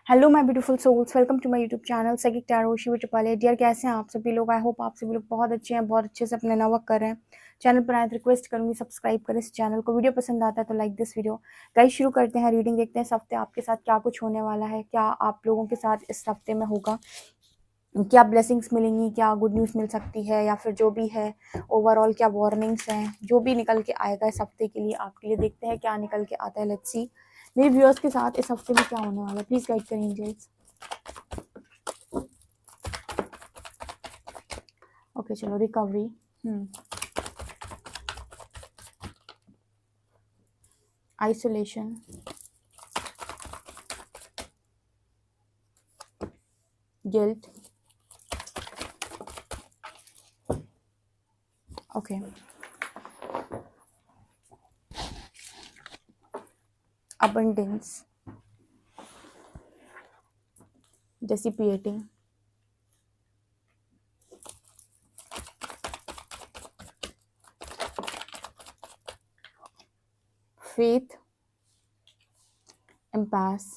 Hello my beautiful souls, welcome to my YouTube channel psychic tarot Shiv triple. Dear, कैसे हैं आप सभी लोग? आई होप आप सभी लोग बहुत अच्छे हैं, बहुत अच्छे से अपने नया वर्क कर रहे हैं। चैनल पर आए तो रिक्वेस्ट करूंगी सब्सक्राइब करें इस चैनल को। वीडियो पसंद आता है तो लाइक दिस वीडियो। गाइस, शुरू करते हैं रीडिंग। देखते हैं इस हफ्ते आपके साथ क्या कुछ होने वाला है, क्या आप लोगों के साथ इस हफ्ते में होगा, क्या ब्लेसिंग्स मिलेंगी, क्या गुड न्यूज़ मिल सकती है, या फिर जो भी है ओवरऑल क्या वार्निंग्स हैं, जो भी निकल के आएगा इस हफ्ते के लिए आपके लिए। देखते हैं क्या निकल के आता है। लेट्स सी मेरे व्यूअर्स के साथ इस हफ्ते में क्या होने वाला है। प्लीज गाइड करें एंजल्स। ओके, चलो recovery. Isolation, guilt, okay, abundance, dissipating, faith, impasse,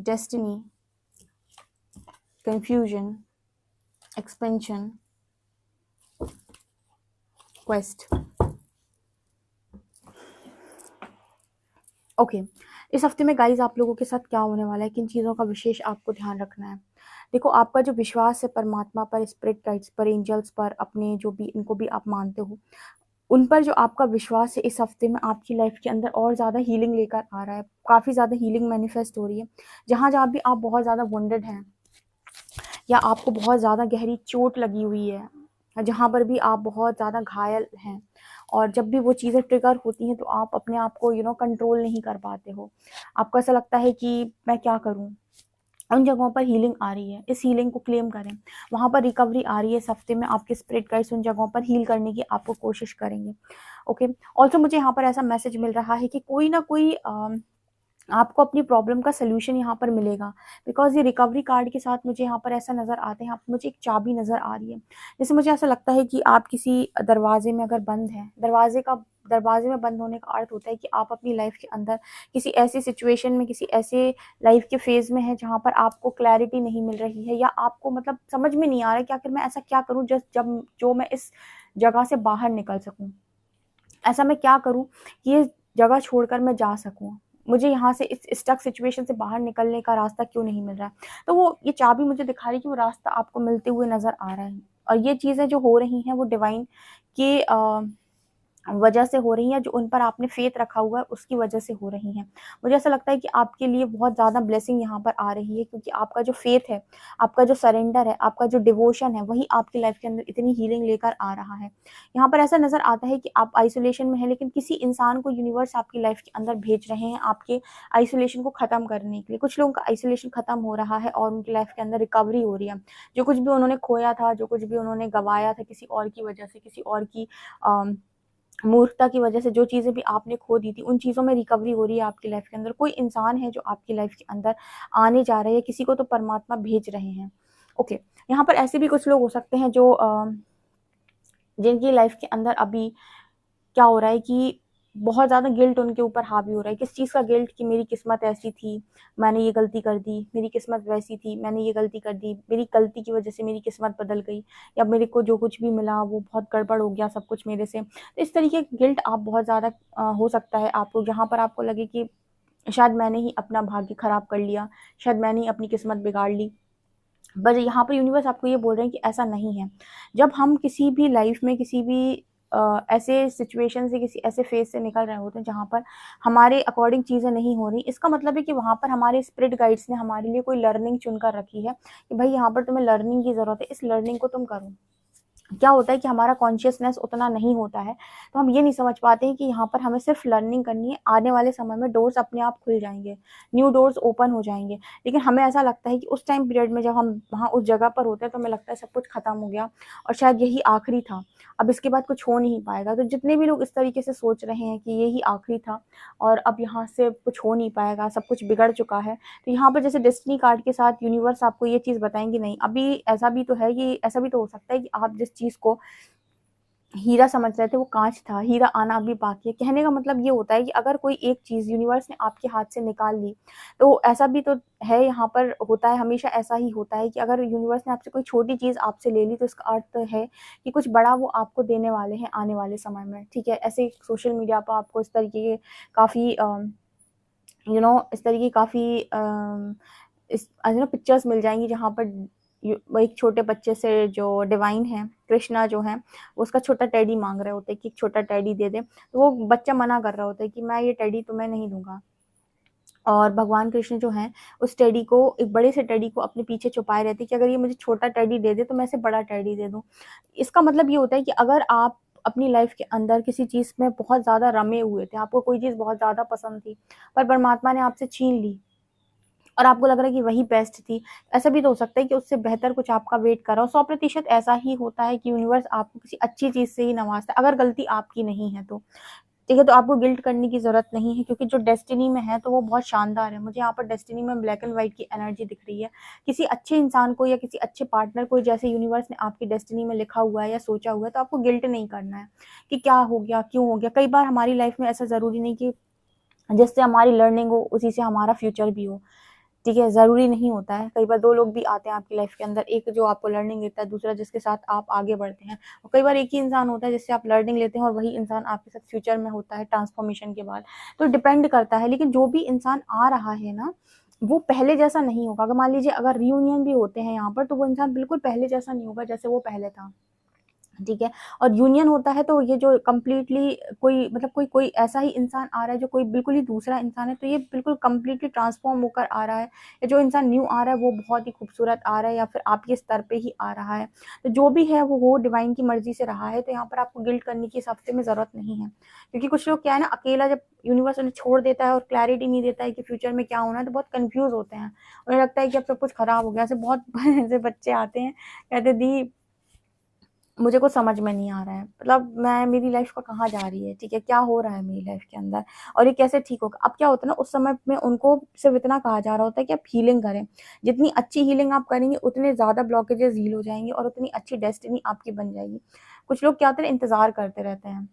destiny, confusion, expansion, quest। Okay, इस हफ्ते में गाइज आप लोगों के साथ क्या होने वाला है, किन चीज़ों का विशेष आपको ध्यान रखना है। देखो, आपका जो विश्वास है परमात्मा पर, स्पिरिट गाइड्स पर, एंजल्स पर, अपने जो भी इनको भी आप मानते हो, उन पर जो आपका विश्वास है इस हफ्ते में आपकी लाइफ के अंदर और ज़्यादा हीलिंग लेकर आ रहा है। काफ़ी ज़्यादा हीलिंग मैनिफेस्ट हो रही है। जहाँ जहाँ भी आप बहुत ज़्यादा वंडेड हैं या आपको बहुत ज़्यादा गहरी चोट लगी हुई है, जहाँ पर भी आप बहुत ज़्यादा घायल हैं, और जब भी वो चीज़ें ट्रिगर होती हैं तो आप अपने आप को कंट्रोल नहीं कर पाते हो। आपको ऐसा लगता है कि मैं क्या करूँ। उन जगहों पर हीलिंग आ रही है, इस हीलिंग को क्लेम करें। वहाँ पर रिकवरी आ रही है इस हफ्ते में। आपके स्पिरिट गाइड्स उन जगहों पर हील करने की आपको कोशिश करेंगे। ओके, ऑल्सो मुझे यहाँ पर ऐसा मैसेज मिल रहा है कि कोई ना कोई आपको अपनी प्रॉब्लम का सलूशन यहाँ पर मिलेगा। बिकॉज ये रिकवरी कार्ड के साथ मुझे यहाँ पर ऐसा नज़र आते हैं, मुझे एक चाबी नज़र आ रही है। जैसे मुझे ऐसा लगता है कि आप किसी दरवाजे में अगर बंद हैं, दरवाजे में बंद होने का अर्थ होता है कि आप अपनी लाइफ के अंदर किसी ऐसी सिचुएशन में, किसी ऐसे लाइफ के फेज में है जहाँ पर आपको क्लैरिटी नहीं मिल रही है, या आपको मतलब समझ में नहीं आ रहा है कि आखिर मैं ऐसा क्या करूँ जब जो मैं इस जगह से बाहर निकल सकूँ। ऐसा मैं क्या करूँ कि ये जगह छोड़कर मैं जा सकूँ। मुझे यहाँ से इस स्टक सिचुएशन से बाहर निकलने का रास्ता क्यों नहीं मिल रहा है। तो वो ये चाबी मुझे दिखा रही है कि वो रास्ता आपको मिलते हुए नज़र आ रहा है, और ये चीज़ें जो हो रही हैं वो डिवाइन के वजह से हो रही हैं, जो उन पर आपने फेथ रखा हुआ है उसकी वजह से हो रही हैं। मुझे ऐसा लगता है कि आपके लिए बहुत ज़्यादा ब्लेसिंग यहाँ पर आ रही है, क्योंकि आपका जो फेथ है, आपका जो सरेंडर है, आपका जो डिवोशन है, वही आपकी लाइफ के अंदर इतनी हीलिंग लेकर आ रहा है। यहाँ पर ऐसा नज़र आता है कि आप आइसोलेशन में हैं, लेकिन किसी इंसान को यूनिवर्स आपकी लाइफ के अंदर भेज रहे हैं आपके आइसोलेशन को ख़त्म करने के लिए। कुछ लोगों का आइसोलेशन ख़त्म हो रहा है और उनकी लाइफ के अंदर रिकवरी हो रही है। जो कुछ भी उन्होंने खोया था, जो कुछ भी उन्होंने गंवाया था किसी और की वजह से, किसी और की मूर्खता की वजह से, जो चीज़ें भी आपने खो दी थी, उन चीज़ों में रिकवरी हो रही है आपकी लाइफ के अंदर। कोई इंसान है जो आपकी लाइफ के अंदर आने जा रहे हैं, किसी को तो परमात्मा भेज रहे हैं। ओके, यहाँ पर ऐसे भी कुछ लोग हो सकते हैं जो जिनकी लाइफ के अंदर अभी क्या हो रहा है कि बहुत ज़्यादा गिल्ट उनके ऊपर हावी हो रहा है। किस चीज़ का गिल्ट? कि मेरी किस्मत ऐसी थी, मैंने ये गलती कर दी, मेरी किस्मत वैसी थी, मैंने ये गलती कर दी, मेरी गलती की वजह से मेरी किस्मत बदल गई, या मेरे को जो कुछ भी मिला वो बहुत गड़बड़ हो गया सब कुछ मेरे से। तो इस तरीके का गिल्ट आप बहुत ज़्यादा हो सकता है आपको, जहाँ पर आपको लगे कि शायद मैंने ही अपना भाग्य खराब कर लिया, शायद मैंने ही अपनी किस्मत बिगाड़ ली। बट यहाँ पर यूनिवर्स आपको ये बोल रहे हैं कि ऐसा नहीं है। जब हम किसी भी लाइफ में किसी भी ऐसे सिचुएशन से, किसी ऐसे फेज से निकल रहे होते हैं जहाँ पर हमारे अकॉर्डिंग चीज़ें नहीं हो रही, इसका मतलब है कि वहाँ पर हमारे स्पिरिट गाइड्स ने हमारे लिए कोई लर्निंग चुनकर रखी है कि भाई यहाँ पर तुम्हें लर्निंग की ज़रूरत है, इस लर्निंग को तुम करो। क्या होता है कि हमारा कॉन्शियसनेस उतना नहीं होता है, तो हम ये नहीं समझ पाते हैं कि यहाँ पर हमें सिर्फ लर्निंग करनी है। आने वाले समय में डोर्स अपने आप खुल जाएंगे, न्यू डोर्स ओपन हो जाएंगे। लेकिन हमें ऐसा लगता है कि उस टाइम पीरियड में जब हम वहाँ उस जगह पर होते हैं तो हमें लगता है सब कुछ खत्म हो गया और शायद यही आखिरी था, अब इसके बाद कुछ हो नहीं पाएगा। तो जितने भी लोग इस तरीके से सोच रहे हैं कि यही आखिरी था और अब यहाँ से कुछ हो नहीं पाएगा, सब कुछ बिगड़ चुका है, तो यहाँ पर जैसे डेस्टिनी कार्ड के साथ यूनिवर्स आपको ये चीज़ बताएंगे, नहीं, अभी ऐसा भी तो है, कि ऐसा भी तो हो सकता है कि आप जिस चीज़ को हीरा समझ रहे थे, वो काँच था, हीरा आना अभी बाकी है। कहने का मतलब ये होता है कि अगर कोई एक चीज़ यूनिवर्स ने आपके हाथ से निकाल ली, तो ऐसा भी तो है, यहाँ पर होता है, हमेशा ऐसा ही होता है कि अगर यूनिवर्स ने आपसे कोई छोटी चीज़ आपसे ले ली, तो इसका अर्थ है कि कुछ बड़ा वो आपको देने वाले हैं आने वाले समय में, ठीक है? ऐसे सोशल मीडिया पर आपको इस तरीके के काफ़ी इस तरह की काफ़ी पिक्चर्स मिल जाएँगी, जहाँ पर वो एक छोटे बच्चे से जो डिवाइन है, कृष्णा जो हैं, वो उसका छोटा टेडी माँग रहे होते हैं कि एक छोटा टेडी दे दे। तो वो बच्चा मना कर रहा होता है कि मैं ये टेडी तुम्हें नहीं दूँगा। और भगवान कृष्ण जो हैं, उस टेडी को, एक बड़े से टेडी को अपने पीछे छुपाए रहते हैं कि अगर ये मुझे छोटा टेडी दे दे, तो मैं इसे बड़ा टेडी दे दूँ। इसका मतलब ये होता है कि अगर आप अपनी लाइफ़ के अंदर किसी चीज़ में बहुत ज़्यादा रमे हुए थे, आपको कोई चीज़ बहुत ज़्यादा पसंद थी, पर परमात्मा ने आपसे छीन ली, और आपको लग रहा है कि वही बेस्ट थी। ऐसा भी तो हो सकता है कि उससे बेहतर कुछ आपका वेट कर रहा हो। 100% ऐसा ही होता है कि यूनिवर्स आपको किसी अच्छी चीज़ से ही नवाज़ता है, अगर गलती आपकी नहीं है तो। ठीक है, तो आपको गिल्ट करने की ज़रूरत नहीं है, क्योंकि जो डेस्टिनी में है तो वो बहुत शानदार है। मुझे यहाँ पर डेस्टिनी में ब्लैक एंड व्हाइट की एनर्जी दिख रही है। किसी अच्छे इंसान को या किसी अच्छे पार्टनर को जैसे यूनिवर्स ने आपकी डेस्टिनी में लिखा हुआ है या सोचा हुआ है, तो आपको गिल्ट नहीं करना है कि क्या हो गया, क्यों हो गया। कई बार हमारी लाइफ़ में ऐसा ज़रूरी नहीं कि जिससे हमारी लर्निंग हो, उसी से हमारा फ्यूचर भी हो। ठीक है, ज़रूरी नहीं होता है। कई बार 2 लोग भी आते हैं आपकी लाइफ़ के अंदर, एक जो आपको लर्निंग देता है, दूसरा जिसके साथ आप आगे बढ़ते हैं। और कई बार एक ही इंसान होता है जिससे आप लर्निंग लेते हैं, और वही इंसान आपके साथ फ्यूचर में होता है ट्रांसफॉर्मेशन के बाद। तो डिपेंड करता है, लेकिन जो भी इंसान आ रहा है ना, वो पहले जैसा नहीं होगा। अगर मान लीजिए अगर रियूनियन भी होते हैं यहाँ पर, तो वो इंसान बिल्कुल पहले जैसा नहीं होगा जैसे वो पहले था। ठीक है, और यूनियन होता है तो ये जो कंप्लीटली कोई मतलब कोई कोई ऐसा ही इंसान आ रहा है जो कोई बिल्कुल ही दूसरा इंसान है, तो ये बिल्कुल कंप्लीटली ट्रांसफॉर्म होकर आ रहा है, या जो इंसान न्यू आ रहा है वो बहुत ही खूबसूरत आ रहा है, या फिर आपके स्तर पे ही आ रहा है। तो जो भी है वो हो डिवाइन की मर्जी से रहा है, तो यहाँ पर आपको गिल्ट करने की इस हफ्ते में ज़रूरत नहीं है, क्योंकि कुछ लोग क्या है ना, अकेला जब यूनिवर्स उन्हें छोड़ देता है और क्लैरिटी नहीं देता है कि फ्यूचर में क्या होना है, तो बहुत कन्फ्यूज़ होते हैं। उन्हें लगता है कि अब सब कुछ खराब हो गया। ऐसे बहुत ऐसे बच्चे आते हैं, कहते दी मुझे कुछ समझ में नहीं आ रहा है, मतलब मैं, मेरी लाइफ का कहाँ जा रही है, ठीक है, क्या हो रहा है मेरी लाइफ के अंदर, और ये कैसे ठीक होगा। अब क्या होता है ना, उस समय में उनको सिर्फ इतना कहा जा रहा होता है कि आप हीलिंग करें। जितनी अच्छी हीलिंग आप करेंगे, उतने ज़्यादा ब्लॉकेजेस हील हो जाएंगे, और उतनी अच्छी डेस्टिनी आपकी बन जाएगी। कुछ लोग क्या होते हैं, इंतजार करते रहते हैं।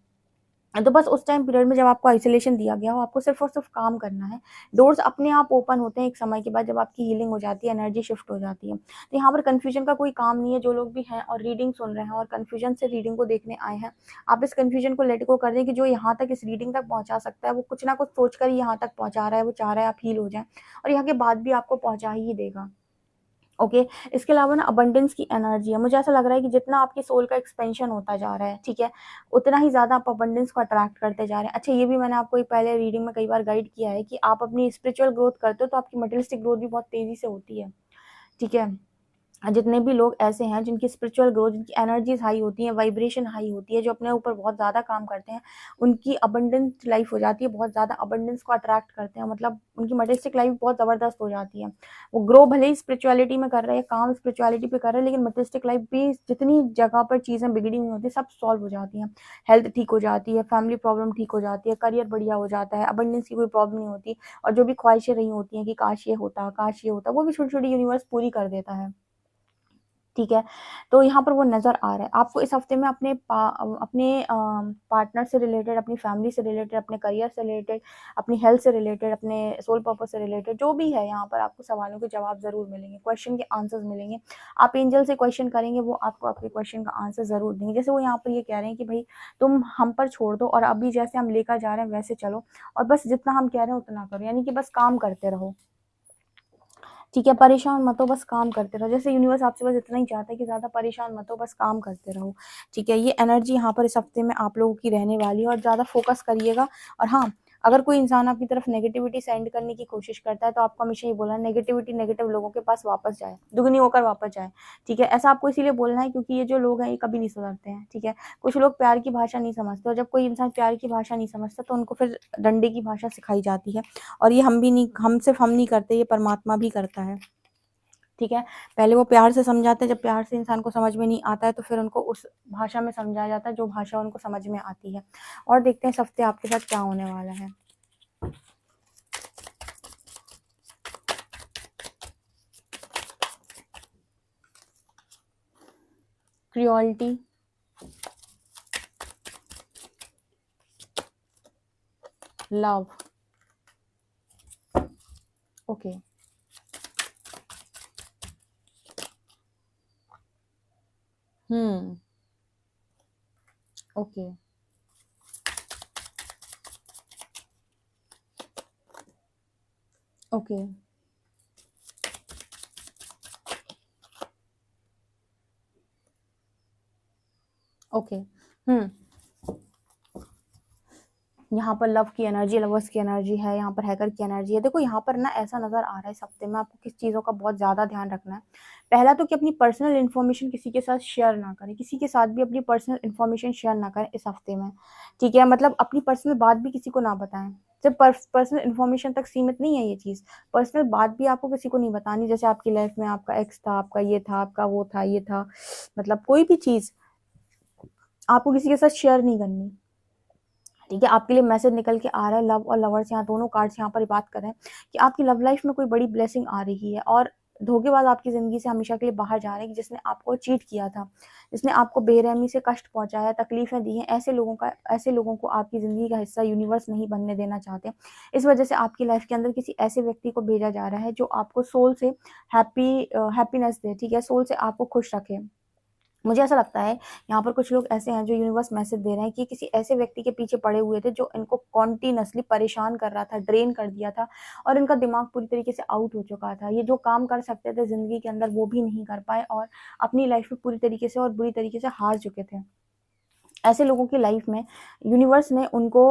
तो बस उस टाइम पीरियड में जब आपको आइसोलेशन दिया गया हो, आपको सिर्फ़ और सिर्फ़ काम करना है। डोर्स अपने आप ओपन होते हैं एक समय के बाद, जब आपकी हीलिंग हो जाती है, एनर्जी शिफ्ट हो जाती है। तो यहाँ पर कन्फ्यूजन का कोई काम नहीं है। जो लोग भी हैं और रीडिंग सुन रहे हैं और कन्फ्यूजन से रीडिंग को देखने आए हैं, आप इस कन्फ्यूजन को लेट गो कर दें कि जो यहाँ तक इस रीडिंग तक पहुँचा सकता है, वो कुछ ना कुछ सोच कर ही यहाँ तक पहुँचा रहा है। वो चाह रहा है आप हील हो जाएँ, और यहाँ के बाद भी आपको पहुँचा ही देगा। ओके, इसके अलावा ना अबंडेंस की एनर्जी है। मुझे ऐसा लग रहा है कि जितना आपकी सोल का एक्सपेंशन होता जा रहा है, ठीक है, उतना ही ज़्यादा आप अबंडेंस को अट्रैक्ट करते जा रहे हैं। अच्छा, ये भी मैंने आपको एक पहले रीडिंग में कई बार गाइड किया है कि आप अपनी स्पिरिचुअल ग्रोथ करते हो, तो आपकी मटेरियलिस्टिक ग्रोथ भी बहुत तेज़ी से होती है। ठीक है? जितने भी लोग ऐसे हैं जिनकी स्पिरिचुअल ग्रोथ, जिनकी एनर्जीज़ हाई होती हैं, वाइब्रेशन हाई होती है, जो अपने ऊपर बहुत ज़्यादा काम करते हैं, उनकी अबंडेंट लाइफ हो जाती है, बहुत ज़्यादा अबंडेंस को अट्रैक्ट करते हैं, मतलब उनकी मटेरियलिस्टिक लाइफ बहुत ज़बरदस्त हो जाती है। वो ग्रो भले ही स्पिरिचुअलिटी में कर रहे हैं, काम स्पिरिचुअलिटी पे कर रहे हैं, लेकिन मटेरियलिस्टिक लाइफ भी जितनी जगह पर चीज़ें बिगड़ी हुई होती हैं, सब सॉल्व हो जाती हैं। हेल्थ ठीक हो जाती है, फैमिली प्रॉब्लम ठीक हो जाती है, करियर बढ़िया हो जाता है, अबंडेंस की कोई प्रॉब्लम नहीं होती, और जो भी ख्वाहिशें रही होती हैं कि काश ये होता, काश ये होता, वो भी छोटी-छोटी यूनिवर्स पूरी कर देता है। ठीक है, तो यहाँ पर वो नज़र आ रहा है। आपको इस हफ़्ते में अपने पार्टनर से रिलेटेड, अपनी फैमिली से रिलेटेड, अपने करियर से रिलेटेड, अपनी हेल्थ से रिलेटेड, अपने सोल पर्पस से रिलेटेड, जो भी है, यहाँ पर आपको सवालों के जवाब ज़रूर मिलेंगे, क्वेश्चन के आंसर्स मिलेंगे। आप एंजल से क्वेश्चन करेंगे, वो आपको आपके क्वेश्चन का आंसर ज़रूर देंगे। जैसे वो यहाँ पर ये कह रहे हैं कि भई तुम हम पर छोड़ दो, और अभी जैसे हम लेकर जा रहे हैं वैसे चलो, और बस जितना हम कह रहे हैं उतना करो, यानी कि बस काम करते रहो। ठीक है, परेशान मत हो, बस काम करते रहो। जैसे यूनिवर्स आपसे बस इतना ही चाहता है कि ज़्यादा परेशान मत हो, बस काम करते रहो। ठीक है, ये एनर्जी यहाँ पर इस हफ्ते में आप लोगों की रहने वाली है, और ज़्यादा फोकस करिएगा। और हाँ, अगर कोई इंसान आपकी तरफ नेगेटिविटी सेंड करने की कोशिश करता है, तो आपको हमेशा ये बोलना है, नेगेटिविटी नेगेटिव लोगों के पास वापस जाए, दुगनी होकर वापस जाए। ठीक है, ऐसा आपको इसीलिए बोलना है क्योंकि ये जो लोग हैं, ये कभी नहीं सुधरते हैं। ठीक है, कुछ लोग प्यार की भाषा नहीं समझते, और जब कोई इंसान प्यार की भाषा नहीं समझता, तो उनको फिर डंडे की भाषा सिखाई जाती है। और ये हम सिर्फ हम नहीं करते, ये परमात्मा भी करता है। ठीक है, पहले वो प्यार से समझाते हैं, जब प्यार से इंसान को समझ में नहीं आता है, तो फिर उनको उस भाषा में समझाया जाता है जो भाषा उनको समझ में आती है। और देखते हैं इस हफ्ते आपके साथ क्या होने वाला है। Cruelty, love, okay, okay, okay, okay, यहाँ पर लव की एनर्जी, लवर्स की एनर्जी है, यहाँ पर हैकर की एनर्जी है। देखो यहाँ पर ना ऐसा नज़र आ रहा है इस हफ्ते में आपको किस चीज़ों का बहुत ज़्यादा ध्यान रखना है। पहला तो कि अपनी पर्सनल इन्फॉर्मेशन किसी के साथ शेयर ना करें, किसी के साथ भी अपनी पर्सनल इन्फॉर्मेशन शेयर ना करें इस हफ्ते में, ठीक है? मतलब अपनी पर्सनल बात भी किसी को ना बताएं। सिर्फ पर्सनल इन्फॉर्मेशन तक सीमित नहीं है ये चीज़, पर्सनल बात भी आपको किसी को नहीं बतानी। जैसे आपकी लाइफ में आपका एक्स था, आपका ये था, आपका वो था, ये था, मतलब कोई भी चीज़ आपको किसी के साथ शेयर नहीं करनी, ठीक है? आपके लिए मैसेज निकल के आ रहा है, लव और लवर्स, यहाँ दोनों कार्ड्स यहाँ पर बात कर रहे हैं कि आपकी लव लाइफ में कोई बड़ी ब्लेसिंग आ रही है और धोखेबाज आपकी ज़िंदगी से हमेशा के लिए बाहर जा रहे हैं, कि जिसने आपको चीट किया था, जिसने आपको बेरहमी से कष्ट पहुँचाया, तकलीफ़ें दी हैं, ऐसे लोगों को आपकी ज़िंदगी का हिस्सा यूनिवर्स नहीं बनने देना चाहते। इस वजह से आपकी लाइफ के अंदर किसी ऐसे व्यक्ति को भेजा जा रहा है जो आपको सोल से हैप्पीनेस दे, ठीक है? सोल से आपको खुश रखे। मुझे ऐसा लगता है यहाँ पर कुछ लोग ऐसे हैं जो यूनिवर्स मैसेज दे रहे हैं कि किसी ऐसे व्यक्ति के पीछे पड़े हुए थे जो इनको कॉन्टिन्यूअसली परेशान कर रहा था, ड्रेन कर दिया था और इनका दिमाग पूरी तरीके से आउट हो चुका था। ये जो काम कर सकते थे ज़िंदगी के अंदर वो भी नहीं कर पाए और अपनी लाइफ में पूरी तरीके से और बुरी तरीके से हार चुके थे। ऐसे लोगों की लाइफ में यूनिवर्स ने उनको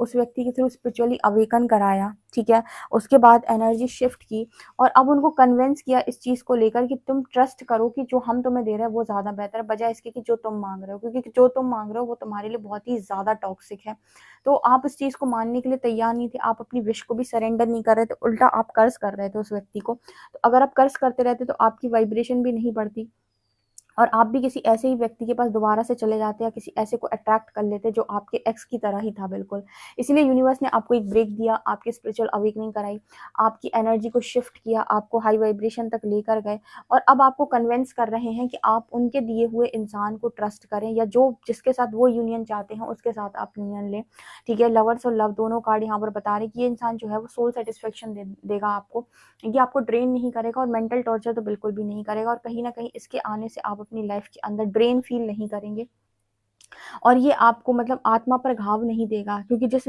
उस व्यक्ति के थ्रू स्पिरिचुअली अवेकन कराया, ठीक है? उसके बाद एनर्जी शिफ्ट की और अब उनको कन्विंस किया इस चीज़ को लेकर कि तुम ट्रस्ट करो कि जो हम तुम्हें दे रहे हैं वो ज़्यादा बेहतर है, बजाय इसके कि जो तुम माँग रहे हो, क्योंकि जो तुम माँग रहे हो वो तुम्हारे लिए बहुत ही ज़्यादा टॉक्सिक है। तो आप इस चीज़ को मानने के लिए तैयार नहीं थे, आप अपनी विश को भी सरेंडर नहीं कर रहे थे, उल्टा आप कर्ज़ कर रहे थे उस व्यक्ति को। तो अगर आप कर्ज़ करते रहते तो आपकी वाइब्रेशन भी नहीं बढ़ती और आप भी किसी ऐसे ही व्यक्ति के पास दोबारा से चले जाते या किसी ऐसे को अट्रैक्ट कर लेते जो आपके एक्स की तरह ही था बिल्कुल। इसीलिए यूनिवर्स ने आपको एक ब्रेक दिया, आपकी स्पिरिचुअल अवेकनिंग कराई, आपकी एनर्जी को शिफ्ट किया, आपको हाई वाइब्रेशन तक लेकर गए और अब आपको कन्विंस कर रहे हैं कि आप उनके दिए हुए इंसान को ट्रस्ट करें या जो जिसके साथ वो यूनियन चाहते हैं उसके साथ आप यूनियन लें, ठीक है? लवर्स और लव दोनों कार्ड यहाँ पर बता रहे हैं कि ये इंसान जो है वो सोल सैटिस्फैक्शन देगा आपको, ये आपको ड्रेन नहीं करेगा और मेंटल टॉर्चर तो बिल्कुल भी नहीं करेगा और कहीं न कहीं इसके आने से आप अपनी लाइफ के अंदर ड्रेन फील नहीं करेंगे और ये आपको मतलब आत्मा पर घाव नहीं देगा, क्योंकि जिस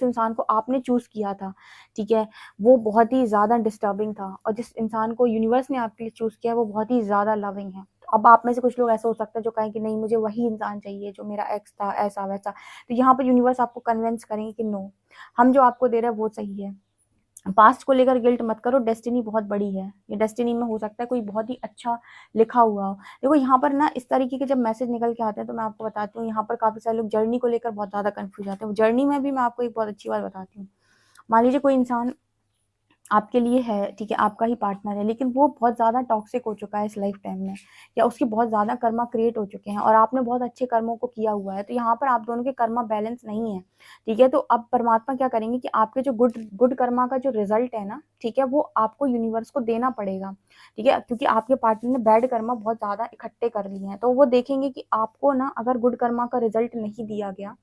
इंसान को आपने चूज़ किया था, ठीक है? वो बहुत ही ज़्यादा डिस्टर्बिंग था और जिस इंसान को यूनिवर्स ने आपके लिए चूज़ किया है वो बहुत ही ज़्यादा लविंग है। तो अब आप में से कुछ लोग ऐसा हो सकता है जो कहें कि नहीं, मुझे वही इंसान चाहिए जो मेरा एक्स था, ऐसा-वैसा। तो यहाँ पर यूनिवर्स आपको कन्विंस करेंगे कि नो, हम जो आपको दे रहे हैं वो सही है। पास्ट को लेकर गिल्ट मत करो, डेस्टिनी बहुत बड़ी है। ये डेस्टिनी में हो सकता है कोई बहुत ही अच्छा लिखा हुआ हो। देखो यहाँ पर ना इस तरीके के जब मैसेज निकल के आते हैं तो मैं आपको बताती हूँ, यहाँ पर काफ़ी सारे लोग जर्नी को लेकर बहुत ज़्यादा कन्फ्यूज़ आते हैं। जर्नी में भी मैं आपको एक बहुत अच्छी बात बताती हूँ। मान लीजिए कोई इंसान आपके लिए है, ठीक है, आपका ही पार्टनर है, लेकिन वो बहुत ज़्यादा टॉक्सिक हो चुका है इस लाइफ टाइम में या उसके बहुत ज़्यादा कर्मा क्रिएट हो चुके हैं और आपने बहुत अच्छे कर्मों को किया हुआ है, तो यहाँ पर आप दोनों के कर्मा बैलेंस नहीं है, ठीक है? तो अब परमात्मा क्या करेंगे कि आपके जो गुड गुड कर्मा का जो रिजल्ट है ना, ठीक है, वो आपको यूनिवर्स को देना पड़ेगा, ठीक है? क्योंकि आपके पार्टनर ने बैड कर्मा बहुत ज़्यादा इकट्ठे कर लिए हैं, तो वो देखेंगे कि आपको ना अगर गुड कर्मा का रिजल्ट नहीं दिया गया,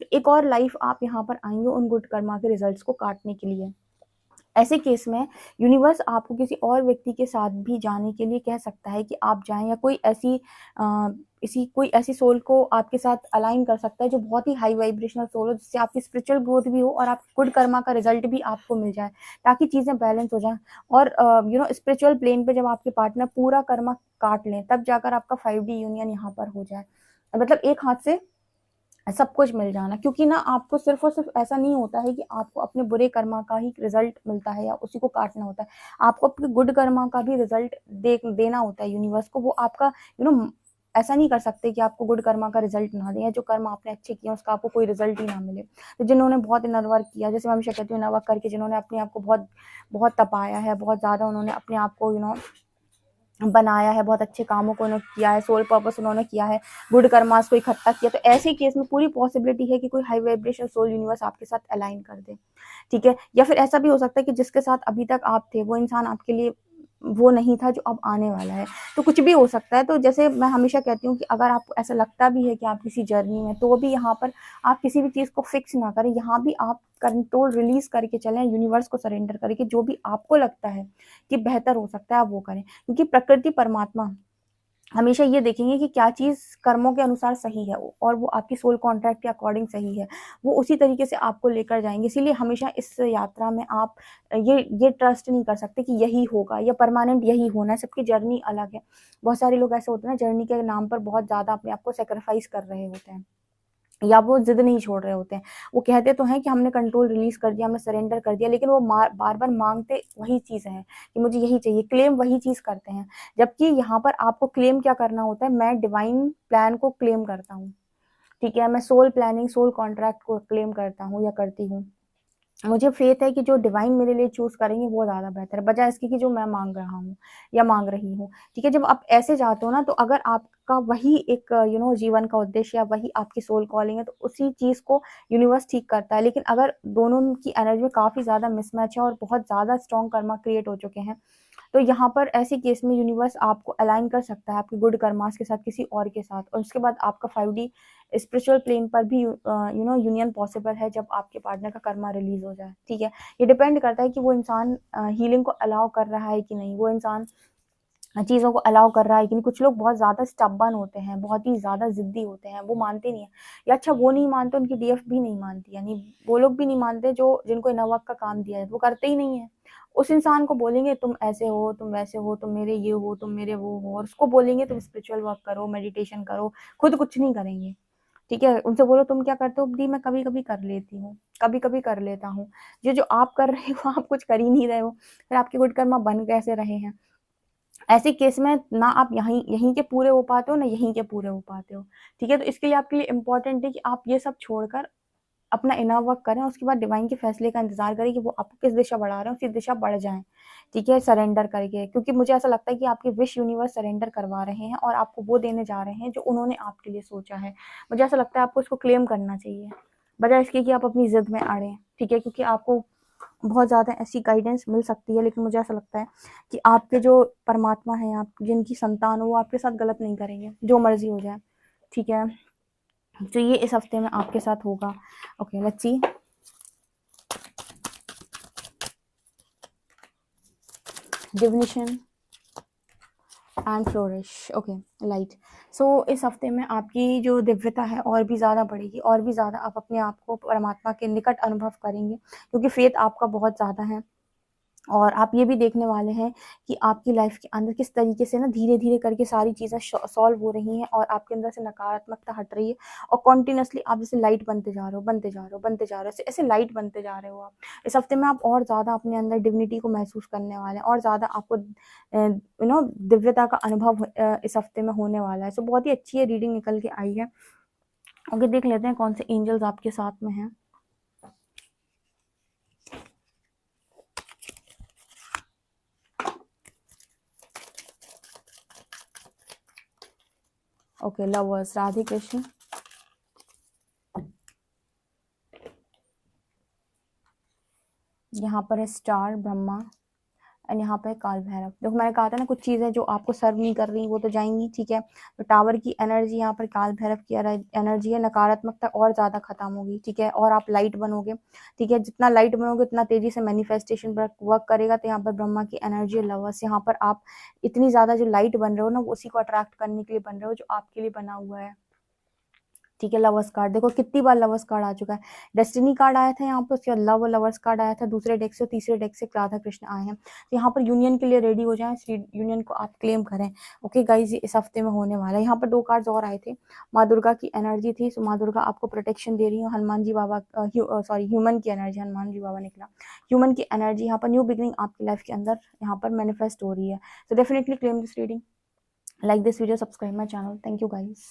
तो एक और लाइफ आप यहाँ पर आएँगे उन गुड कर्मा के रिजल्ट्स को काटने के लिए। ऐसे केस में यूनिवर्स आपको किसी और व्यक्ति के साथ भी जाने के लिए कह सकता है कि आप जाएँ या कोई ऐसी सोल को आपके साथ अलाइन कर सकता है जो बहुत ही हाई वाइब्रेशनल सोल हो, जिससे आपकी स्पिरिचुअल ग्रोथ भी हो और आप गुड कर्मा का रिजल्ट भी आपको मिल जाए, ताकि चीज़ें बैलेंस हो जाएँ। और स्पिरिचुअल प्लेन पे जब आपके पार्टनर पूरा कर्मा काट लें, तब जाकर आपका 5D यूनियन यहाँ पर हो जाए। मतलब एक हाथ से सब कुछ मिल जाना, क्योंकि ना आपको सिर्फ़ और सिर्फ़ ऐसा नहीं होता है कि आपको अपने बुरे कर्मा का ही रिज़ल्ट मिलता है या उसी को काटना होता है। आपको अपने गुड कर्मा का भी रिज़ल्ट देना होता है यूनिवर्स को। वो आपका ऐसा नहीं कर सकते कि आपको गुड कर्मा का रिज़ल्ट ना दें या जो कर्म आपने अच्छे किए उसका आपको कोई रिज़ल्ट ही ना मिले। तो जिन्होंने बहुत इनर वर्क किया, जैसे मैं हमेशा कहती हूँ, इनर वर्क करके जिन्होंने अपने आप को बहुत बहुत तपाया है, बहुत ज़्यादा उन्होंने अपने आप को बनाया है, बहुत अच्छे कामों को उन्होंने किया है, सोल पर्पस उन्होंने किया है, गुड कर्मास को इकट्ठा किया, तो ऐसे केस में पूरी पॉसिबिलिटी है कि कोई हाई वाइब्रेशन सोल यूनिवर्स आपके साथ अलाइन कर दे, ठीक है? या फिर ऐसा भी हो सकता है कि जिसके साथ अभी तक आप थे वो इंसान आपके लिए वो नहीं था जो अब आने वाला है। तो कुछ भी हो सकता है। तो जैसे मैं हमेशा कहती हूँ कि अगर आपको ऐसा लगता भी है कि आप किसी जर्नी में, तो भी यहाँ पर आप किसी भी चीज़ को फिक्स ना करें, यहाँ भी आप कंट्रोल रिलीज करके चलें, यूनिवर्स को सरेंडर करके जो भी आपको लगता है कि बेहतर हो सकता है आप वो करें, क्योंकि प्रकृति परमात्मा हमेशा ये देखेंगे कि क्या चीज़ कर्मों के अनुसार सही है और वो आपकी सोल कॉन्ट्रैक्ट के अकॉर्डिंग सही है, वो उसी तरीके से आपको लेकर जाएंगे। इसीलिए हमेशा इस यात्रा में आप ये ट्रस्ट नहीं कर सकते कि यही होगा या परमानेंट यही होना है। सबकी जर्नी अलग है। बहुत सारे लोग ऐसे होते हैं ना, जर्नी के नाम पर बहुत ज़्यादा अपने आप को सेक्रीफाइस कर रहे होते हैं या वो जिद नहीं छोड़ रहे होते हैं। वो कहते तो हैं कि हमने कंट्रोल रिलीज कर दिया, हमने सरेंडर कर दिया, लेकिन वो बार बार मांगते वही चीज़ है कि मुझे यही चाहिए, क्लेम वही चीज़ करते हैं। जबकि यहाँ पर आपको क्लेम क्या करना होता है, मैं डिवाइन प्लान को क्लेम करता हूँ, ठीक है, मैं सोल प्लानिंग, सोल कॉन्ट्रैक्ट को क्लेम करता हूँ या करती हूँ। मुझे फेथ है कि जो डिवाइन मेरे लिए चूज करेंगे वो ज़्यादा बेहतर है, बजाय इसके कि जो मैं मांग रहा हूँ या मांग रही हूँ। ठीक है, जब आप ऐसे जाते हो ना, तो अगर आपका वही एक जीवन का उद्देश्य या वही आपकी सोल कॉलिंग है, तो उसी चीज़ को यूनिवर्स ठीक करता है। लेकिन अगर दोनों की एनर्जी में काफ़ी ज़्यादा मिसमैच है और बहुत ज़्यादा स्ट्रॉन्ग कर्मा क्रिएट हो चुके हैं, तो यहाँ पर ऐसे केस में यूनिवर्स आपको अलाइन कर सकता है आपके गुड कर्मास के साथ किसी और के साथ, और उसके बाद आपका 5D स्पिरिचुअल प्लेन पर भी यूनियन पॉसिबल है जब आपके पार्टनर का कर्मा रिलीज हो जाए। ठीक है, ये डिपेंड करता है कि वो इंसान हीलिंग को अलाउ कर रहा है कि नहीं, वो इंसान चीज़ों को अलाउ कर रहा है कि नहीं। कुछ लोग बहुत ज़्यादा स्टबर्न होते हैं, बहुत ही ज़्यादा ज़िद्दी होते हैं, वो मानते नहीं है, या अच्छा वो नहीं मानते, उनकी डीएफ भी नहीं मानती, यानी वो लोग भी नहीं मानते जो जिनको इनर वर्क का काम दिया है, वो करते ही नहीं है। उस इंसान को बोलेंगे तुम ऐसे हो, तुम वैसे हो, तुम मेरे ये हो, तुम मेरे वो हो, और उसको बोलेंगे तुम स्पिरिचुअल वर्क करो, मेडिटेशन करो, खुद कुछ नहीं करेंगे। ठीक है, उनसे बोलो तुम क्या करते हो, दी मैं कभी कभी कर लेती हूँ, कभी कभी कर लेता हूँ। जो जो आप कर रहे हो आप कुछ कर ही नहीं रहे हो, फिर आपके गुड कर्मा बन कैसे रहे हैं। ऐसे केस में ना आप यहीं यहीं के पूरे हो पाते हो, ना यहीं के पूरे हो पाते हो। ठीक है, तो इसके लिए आपके लिए इम्पोर्टेंट है कि आप ये सब छोड़कर अपना इनर वर्क करें, उसके बाद डिवाइन के फैसले का इंतजार करें कि वो आपको किस दिशा बढ़ा रहे हैं, उसी दिशा बढ़ जाएं। ठीक है, सरेंडर करके, क्योंकि मुझे ऐसा लगता है कि आपके विश यूनिवर्स सरेंडर करवा रहे हैं और आपको वो देने जा रहे हैं जो उन्होंने आपके लिए सोचा है। मुझे ऐसा लगता है आपको इसको क्लेम करना चाहिए, बजाय इसके कि आप अपनी जिद में अड़े। ठीक है, क्योंकि आपको बहुत ज़्यादा ऐसी गाइडेंस मिल सकती है, लेकिन मुझे ऐसा लगता है कि आपके जो परमात्मा है, आप जिनकी संतान हो, वो आपके साथ गलत नहीं करेंगे, जो मर्जी हो जाए। ठीक है, तो ये इस हफ्ते में आपके साथ होगा। Okay, let's see. Divination and flourish. Okay, light. So इस हफ्ते में आपकी जो दिव्यता है और भी ज़्यादा बढ़ेगी, और भी ज़्यादा आप अपने आप को परमात्मा के निकट अनुभव करेंगे, क्योंकि फेथ आपका बहुत ज़्यादा है। और आप ये भी देखने वाले हैं कि आपकी लाइफ के अंदर किस तरीके से ना धीरे धीरे करके सारी चीज़ें सॉल्व हो रही हैं और आपके अंदर से नकारात्मकता हट रही है, और कॉन्टिन्यूसली आप जैसे लाइट बनते जा रहे हो, बनते जा रहे हो, बनते जा रहे हो, ऐसे लाइट बनते जा रहे हो आप। इस हफ्ते में आप और ज़्यादा अपने अंदर डिविनिटी को महसूस करने वाले हैं, और ज़्यादा आपको दिव्यता का अनुभव इस हफ्ते में होने वाला है। सो बहुत ही अच्छी है रीडिंग निकल के आई है। ओके, देख लेते हैं कौन से एंजल्स आपके साथ में हैं। Okay, lovers, Radhe Krishna. यहाँ पर है स्टार, ब्रह्मा, एंड यहाँ पे काल भैरव। देखो मैंने कहा था ना, कुछ चीज़ें जो आपको सर्व नहीं कर रही वो तो जाएंगी। ठीक है, तो टावर की एनर्जी, यहाँ पर काल भैरव की एनर्जी है, नकारात्मकता और ज़्यादा खत्म होगी। ठीक है, और आप लाइट बनोगे। ठीक है, जितना लाइट बनोगे उतना तेजी से मैनिफेस्टेशन वर्क करेगा। तो यहाँ पर ब्रह्मा की एनर्जी है, लवर्स। यहाँ पर आप इतनी ज़्यादा जो लाइट बन रहे हो ना, वो उसी को अट्रैक्ट करने के लिए बन रहे हो जो आपके लिए बना हुआ है। ठीक है, लवर्स कार्ड देखो कितनी बार लवर्स कार्ड आ चुका है। डेस्टिनी कार्ड आया था यहाँ पर, उसके बाद लव और लवर्स कार्ड आया था दूसरे डेक से, तीसरे डेक से राधा कृष्ण आए हैं। तो यहाँ पर यूनियन के लिए रेडी हो जाएं, इस यूनियन को आप क्लेम करें। ओके गाइज, ये इस हफ्ते में होने वाला है। यहाँ पर 2 कार्ड्स और आए थे, माँ दुर्गा की एनर्जी थी। सो माँ दुर्गा आपको प्रोटेक्शन दे रही है। हनुमान जी बाबा, सॉरी ह्यूमन की एनर्जी, हनुमान जी बाबा निकला, ह्यूमन की एनर्जी। यहाँ पर न्यू बिगनिंग आपकी लाइफ के अंदर यहाँ पर मैनिफेस्ट हो रही है। So definitely claim this reading, like this video, subscribe my channel. Thank you guys.